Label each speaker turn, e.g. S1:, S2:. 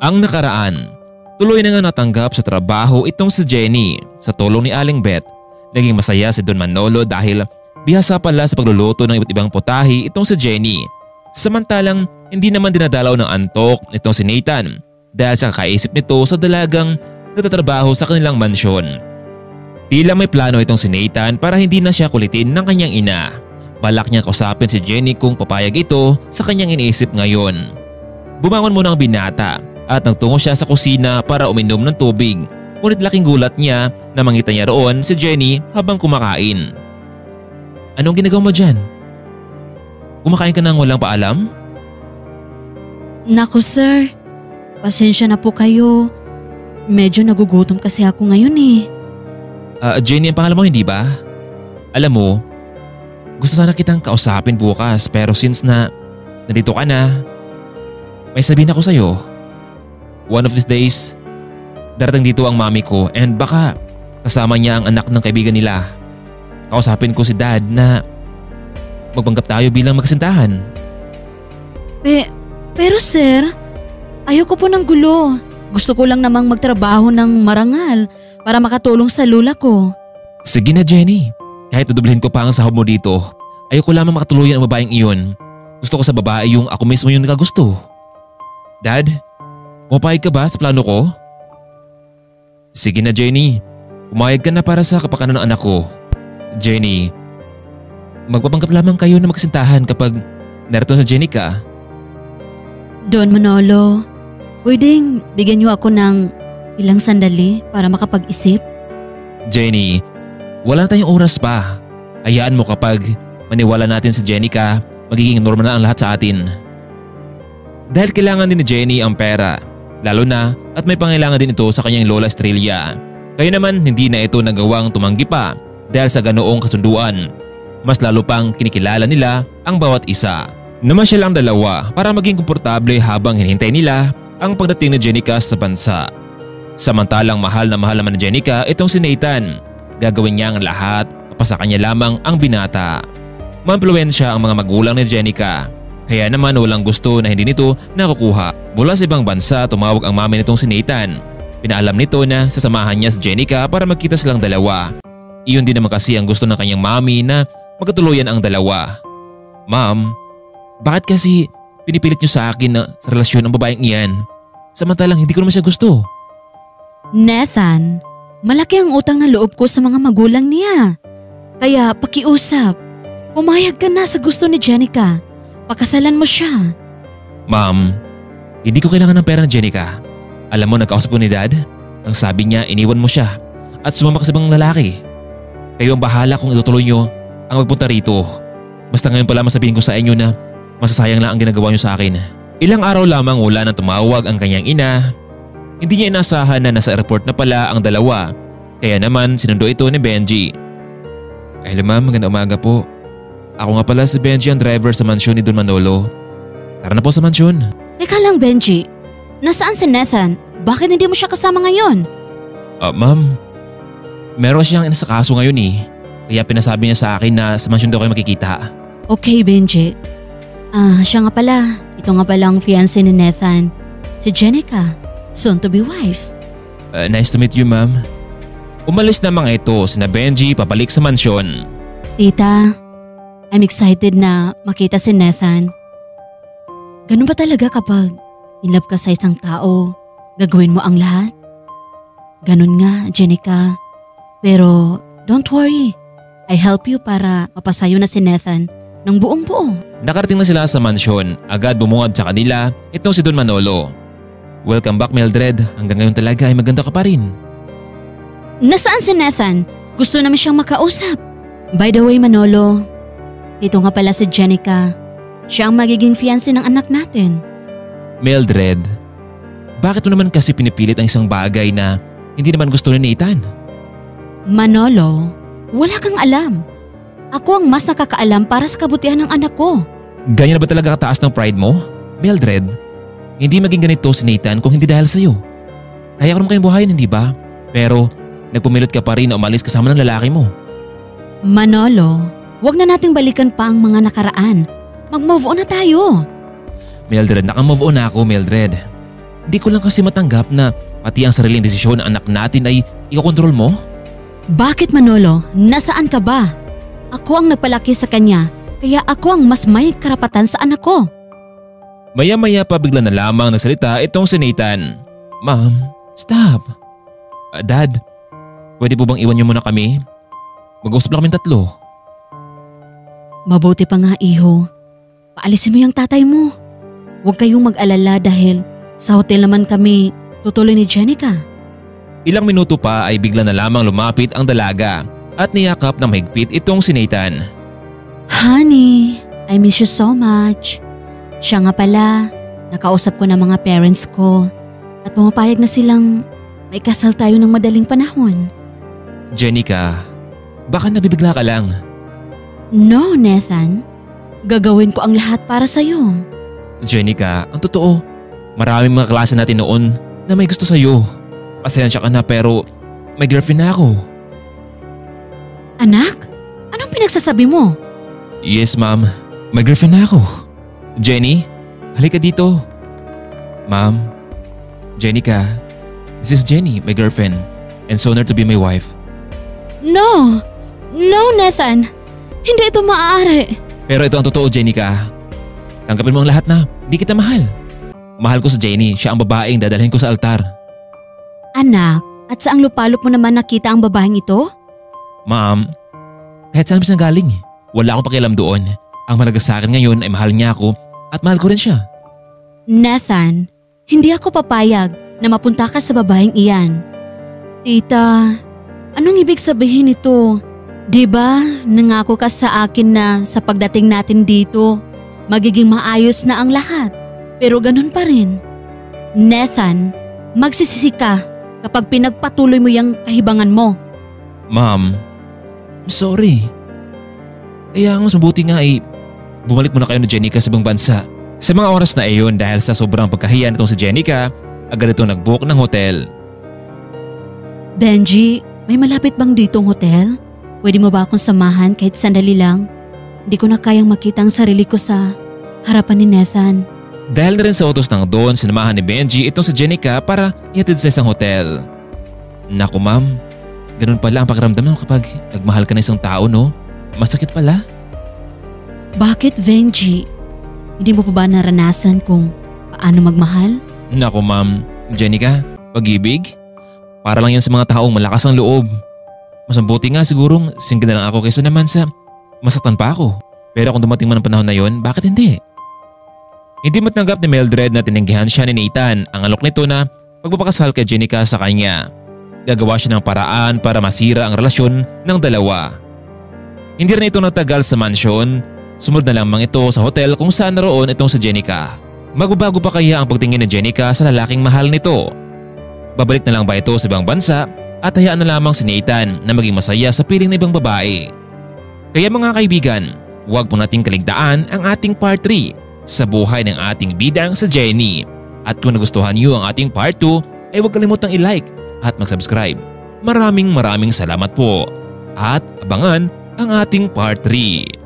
S1: Ang nakaraan, tuloy na nga natanggap sa trabaho itong si Jenny sa tulong ni Aling Beth. Naging masaya si Don Manolo dahil bihasa pala sa pagluluto ng iba't ibang putahe itong si Jenny. Samantalang hindi naman dinadalaw ng antok itong si Nathan dahil sa kakaisip nito sa dalagang nagtatrabaho sa kanilang mansyon. Tila may plano itong si Nathan para hindi na siya kulitin ng kanyang ina. Balak niya kausapin si Jenny kung papayag ito sa kanyang iniisip ngayon. Bumangon muna ang binata at nagtungo siya sa kusina para uminom ng tubig. Ngunit laking gulat niya na mangita niya roon si Jenny habang kumakain. Anong ginagawa mo dyan? Kumakain ka nang walang paalam?
S2: Naku sir, pasensya na po kayo. Medyo nagugutom kasi ako ngayon eh.
S1: Jenny ang pangalan mo, hindi ba? Alam mo, gusto sana kitang kausapin bukas pero since na nandito ka na, may sabihin ako sa'yo. One of these days, darating dito ang mami ko and baka kasama niya ang anak ng kaibigan nila. Kausapin ko si dad na magpanggap tayo bilang magkasintahan.
S2: Pero sir, ayoko po ng gulo. Gusto ko lang namang magtrabaho ng marangal para makatulong sa lula ko.
S1: Sige na Jenny, kahit tudublehin ko pa ang sahod mo dito, ayoko lamang makatuluyan ang babaeng iyon. Gusto ko sa babae yung ako mismo yung nakagusto. Dad, pumapayag ka ba sa plano ko? Sige na Jenny, pumayag ka na para sa kapakanan ng anak ko. Jenny, magpapanggap lamang kayo na magkasintahan kapag narito sa Jenny ka.
S2: Don Manolo, pwedeng bigyan niyo ako ng ilang sandali para makapag-isip?
S1: Jenny, wala na tayong oras pa. Hayaan mo kapag maniwala natin si Jenny ka, magiging normal na ang lahat sa atin. Dahil kailangan din ni Jenny ang pera, lalo na at may pangailangan din ito sa kanyang lola Estrella. Kaya naman hindi na ito nagawang tumanggi pa dahil sa ganoong kasunduan. Mas lalo pang kinikilala nila ang bawat isa. Namasyal ang dalawa para maging komportable habang hinihintay nila ang pagdating ni Jenica sa bansa. Samantalang mahal na mahal naman ni Jenica itong si Nathan. Gagawin niya ang lahat para sa kanya lamang ang binata. Maimpluwensya ang mga magulang ni Jenica. Kaya naman walang gusto na hindi nito nakukuha. Mula sa ibang bansa tumawag ang mami nitong si Nathan. Pinaalam nito na sasamahan niya si Jenica para magkita silang dalawa. Iyon din naman kasi ang gusto ng kanyang mami na magkatuluyan ang dalawa. Ma'am, bakit kasi pinipilit niyo sa akin na sa relasyon ng babaeng iyan? Samantalang hindi ko naman siya gusto.
S2: Nathan, malaki ang utang na loob ko sa mga magulang niya. Kaya pakiusap, pumayag ka na sa gusto ni Jenica. Pakasalan mo siya.
S1: Ma'am, hindi ko kailangan ng pera ng Jenica. Alam mo, nagkausap ko ni Dad. Ang sabi niya, iniwan mo siya at sumama ka sa ibang lalaki. Kayo ang bahala kung itutuloy niyo ang magpunta rito. Basta ngayon pala masabihin ko sa inyo na masasayang lang ang ginagawa niyo sa akin. Ilang araw lamang wala nang tumawag ang kanyang ina. Hindi niya inasahan na nasa airport na pala ang dalawa. Kaya naman sinundo ito ni Benji. Hello ma'am, magandang umaga po. Ako nga pala si Benji, ang driver sa mansyon ni Don Manolo. Tara na po sa mansyon.
S2: Teka lang Benji, nasaan si Nathan? Bakit hindi mo siya kasama ngayon?
S1: Ma'am, meron siyang inasakaso ngayon eh. Kaya pinasabi niya sa akin na sa mansyon daw kayo makikita.
S2: Okay Benji. Siya nga pala. Ito nga pala ang fiancé ni Nathan. Si Jenica, soon to be wife.
S1: Nice to meet you ma'am. Umalis na mga ito sina Benji pabalik sa mansyon.
S2: Tita, I'm excited na makita si Nathan. Ganun ba talaga kapag in love ka sa isang tao, gagawin mo ang lahat? Ganun nga, Jenica. Pero don't worry, I help you para mapasayo na si Nathan ng buong buo.
S1: Nakarating na sila sa mansyon, agad bumungad sa kanila itong si Don Manolo. Welcome back Mildred, hanggang ngayon talaga ay maganda ka pa rin.
S2: Nasaan si Nathan? Gusto naman siyang makausap. By the way Manolo, ito nga pala si Jenica. Siya ang magiging fiancé ng anak natin.
S1: Mildred, bakit mo naman kasi pinipilit ang isang bagay na hindi naman gusto ni Nathan?
S2: Manolo, wala kang alam. Ako ang mas nakakaalam para sa kabutihan ng anak ko.
S1: Ganyan na ba talaga kataas ng pride mo? Mildred, hindi maging ganito si Nathan kung hindi dahil sa'yo. Kaya ko naman kayong buhayin, hindi ba? Pero nagpumilot ka pa rin na umalis kasama ng lalaki mo.
S2: Manolo, wag na nating balikan pa ang mga nakaraan. Mag-move on na tayo.
S1: Mildred, naka-move on na ako Mildred. Di ko lang kasi matanggap na pati ang sariling desisyon ng anak natin ay ikokontrol mo.
S2: Bakit Manolo? Nasaan ka ba? Ako ang nagpalaki sa kanya, kaya ako ang mas may karapatan sa anak ko.
S1: Maya-maya pa bigla na lamang nagsalita itong si Nathan. Ma'am, stop. Dad, pwede po bang iwan niyo muna kami? Mag-usap lang kami tatlo.
S2: Mabuti pa nga iho. Paalisin mo yung tatay mo. Huwag kayong mag-alala dahil sa hotel naman kami tutuloy ni Jenica.
S1: Ilang minuto pa ay bigla na lamang lumapit ang dalaga at niyakap na mahigpit itong si Nathan.
S2: Honey, I miss you so much. Siya nga pala, nakausap ko na mga parents ko at pumapayag na silang may kasal tayo ng madaling panahon.
S1: Jenica, baka nabibigla ka lang.
S2: No, Nathan. Gagawin ko ang lahat para sa'yo.
S1: Jenica, ang totoo, maraming mga klase natin noon na may gusto sa'yo. Pasensya ka na pero may girlfriend na ako.
S2: Anak, anong pinagsasabi mo?
S1: Yes ma'am, may girlfriend na ako. Jenny, halika dito. Ma'am, Jenica, this is Jenny, my girlfriend, and soon to be my wife.
S2: No! No, Nathan! Hindi ito maaari.
S1: Pero ito ang totoo, Jenica. Tanggapin mo ang lahat na di kita mahal. Mahal ko si Jenny, siya ang babaeng dadalhin ko sa altar.
S2: Anak, at saang lupalop mo naman nakita ang babaeng ito?
S1: Ma'am, kahit saan siya galing, wala akong pakialam doon. Ang malaga sa akin ngayon ay mahal niya ako at mahal ko rin siya.
S2: Nathan, hindi ako papayag na mapunta ka sa babaeng iyan. Tita, anong ibig sabihin nito? Diba, nangako ka sa akin na sa pagdating natin dito, magiging maayos na ang lahat. Pero ganun pa rin. Nathan, magsisisi ka kapag pinagpatuloy mo yung kahibangan mo.
S1: Ma'am, I'm sorry. Kaya ang mas mabuti nga ay bumalik muna kayo ni Jenica sa ibang bansa. Sa mga oras na iyon dahil sa sobrang pagkahiya nitong si Jenica, agad itong nag-book ng hotel.
S2: Benji, may malapit bang ditong hotel? Pwede mo ba akong samahan kahit sandali lang? Hindi ko na kayang makita ang sarili ko sa harapan ni Nathan.
S1: Dahil na rin sa utos ng Don, sinamahan ni Benji itong si Jenica para ihatid sa isang hotel. Naku ma'am, ganun pala ang pakiramdam mo kapag nagmahal ka ng isang tao, no? Masakit pala.
S2: Bakit, Benji? Hindi mo pa ba naranasan kung paano magmahal?
S1: Naku ma'am, Jenica, pag-ibig? Para lang yan sa mga taong malakas ang loob. Mas mabuti nga sigurong single na lang ako kaysa naman sa masaktan pa ako. Pero kung dumating man ang panahon na yon, bakit hindi? Hindi matanggap ni Mildred na tinanggihan siya ni Nathan ang alok nito na magpapakasal kay Jenica sa kanya. Gagawa siya ng paraan para masira ang relasyon ng dalawa. Hindi rin ito nagtagal sa mansyon. Sumunod na lamang ito sa hotel kung saan naroon itong si Jenica. Magbabago pa kaya ang pagtingin ni Jenica sa lalaking mahal nito? Babalik na lang ba ito sa ibang bansa at hayaan na lamang si Nathan na maging masaya sa piling ng ibang babae? Kaya mga kaibigan, huwag po nating kaligtaan ang ating part 3 sa buhay ng ating bidang sa Jenny. At kung nagustuhan niyo ang ating part 2 ay huwag kalimutang i-like at mag-subscribe. Maraming salamat po at abangan ang ating part 3.